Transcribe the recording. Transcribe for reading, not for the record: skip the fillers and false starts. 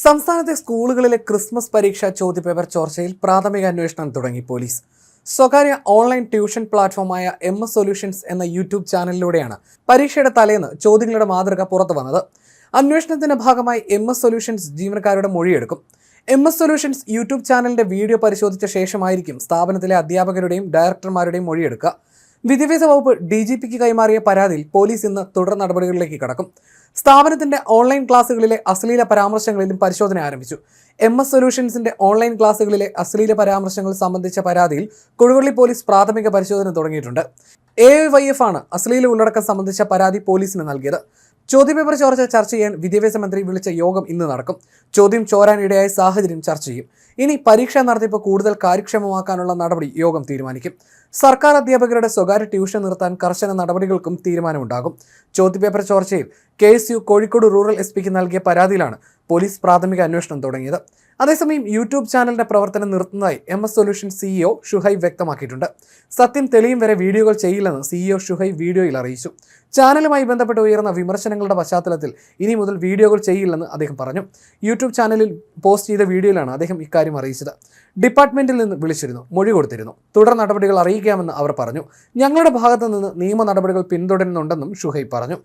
സംസ്ഥാനത്തെ സ്കൂളുകളിലെ ക്രിസ്മസ് പരീക്ഷാ ചോദ്യപേപ്പർ ചോർച്ചയിൽ പ്രാഥമിക അന്വേഷണം തുടങ്ങി പോലീസ്. സ്വകാര്യ ഓൺലൈൻ ട്യൂഷൻ പ്ലാറ്റ്ഫോമായ MS സൊല്യൂഷൻസ് എന്ന യൂട്യൂബ് ചാനലിലൂടെയാണ് പരീക്ഷയുടെ തലേന്ന് ചോദ്യങ്ങളുടെ മാതൃക പുറത്തു വന്നത്. അന്വേഷണത്തിന്റെ ഭാഗമായി MS സൊല്യൂഷൻസ് ജീവനക്കാരുടെ മൊഴിയെടുക്കും. MS സൊല്യൂഷൻസ് യൂട്യൂബ് ചാനലിന്റെ വീഡിയോ പരിശോധിച്ച ശേഷമായിരിക്കും സ്ഥാപനത്തിലെ അധ്യാപകരുടെയും ഡയറക്ടർമാരുടെയും മൊഴിയെടുക്കുക. വിദ്യാഭ്യാസ വകുപ്പ് DGPക്ക് കൈമാറിയ പരാതിയിൽ പോലീസ് ഇന്ന് തുടർ നടപടികളിലേക്ക് കടക്കും. സ്ഥാപനത്തിന്റെ ഓൺലൈൻ ക്ലാസുകളിലെ അശ്ലീല പരാമർശങ്ങളിലും പരിശോധന ആരംഭിച്ചു. MS സൊല്യൂഷൻസിന്റെ ഓൺലൈൻ ക്ലാസുകളിലെ അശ്ലീല പരാമർശങ്ങൾ സംബന്ധിച്ച പരാതിയിൽ കൊടുവള്ളി പോലീസ് പ്രാഥമിക പരിശോധന തുടങ്ങിയിട്ടുണ്ട്. AIYF ആണ് അശ്ലീല ഉള്ളടക്കം സംബന്ധിച്ച പരാതി പോലീസിന് നൽകിയത്. ചോദ്യപേപ്പർ ചോർച്ച ചർച്ച ചെയ്യാൻ വിദ്യാഭ്യാസ മന്ത്രി വിളിച്ച യോഗം ഇന്ന് നടക്കും. ചോദ്യം ചോരാനിടയായ സാഹചര്യം ചർച്ച ചെയ്യും. ഇനി പരീക്ഷാ നടത്തിപ്പ് കൂടുതൽ കാര്യക്ഷമമാക്കാനുള്ള നടപടി യോഗം തീരുമാനിക്കും. സർക്കാർ അധ്യാപകരുടെ സ്വകാര്യ ട്യൂഷൻ നിർത്താൻ കർശന നടപടികൾക്കും തീരുമാനമുണ്ടാകും. ചോദ്യപേപ്പർ ചോർച്ചയിൽ KSU കോഴിക്കോട് റൂറൽ SPക്ക് നൽകിയ പരാതിയിലാണ് പോലീസ് പ്രാഥമിക അന്വേഷണം തുടങ്ങിയത്. അതേസമയം യൂട്യൂബ് ചാനലിന്റെ പ്രവർത്തനം നിർത്തുന്നതായി MS സൊല്യൂഷൻ CEO ഷുഹൈബ് വ്യക്തമാക്കിയിട്ടുണ്ട്. സത്യം തെളിയും വരെ വീഡിയോകൾ ചെയ്യില്ലെന്ന് CEO ഷുഹൈബ് വീഡിയോയിൽ അറിയിച്ചു. ചാനലുമായി ബന്ധപ്പെട്ട് ഉയർന്ന വിമർശനങ്ങളുടെ പശ്ചാത്തലത്തിൽ ഇനി മുതൽ വീഡിയോകൾ ചെയ്യില്ലെന്ന് അദ്ദേഹം പറഞ്ഞു. യൂട്യൂബ് ചാനലിൽ പോസ്റ്റ് ചെയ്ത വീഡിയോയിലാണ് അദ്ദേഹം ഇക്കാര്യം അറിയിച്ചത്. ഡിപ്പാർട്ട്മെന്റിൽ നിന്ന് വിളിച്ചിരുന്നു, മൊഴി കൊടുത്തിരുന്നു. തുടർ നടപടികൾ അറിയിക്കാമെന്ന് അവർ പറഞ്ഞു. ഞങ്ങളുടെ ഭാഗത്തു നിന്ന് നിയമ നടപടികൾ പിന്തുടരുന്നുണ്ടെന്നും ഷുഹൈബ് പറഞ്ഞു.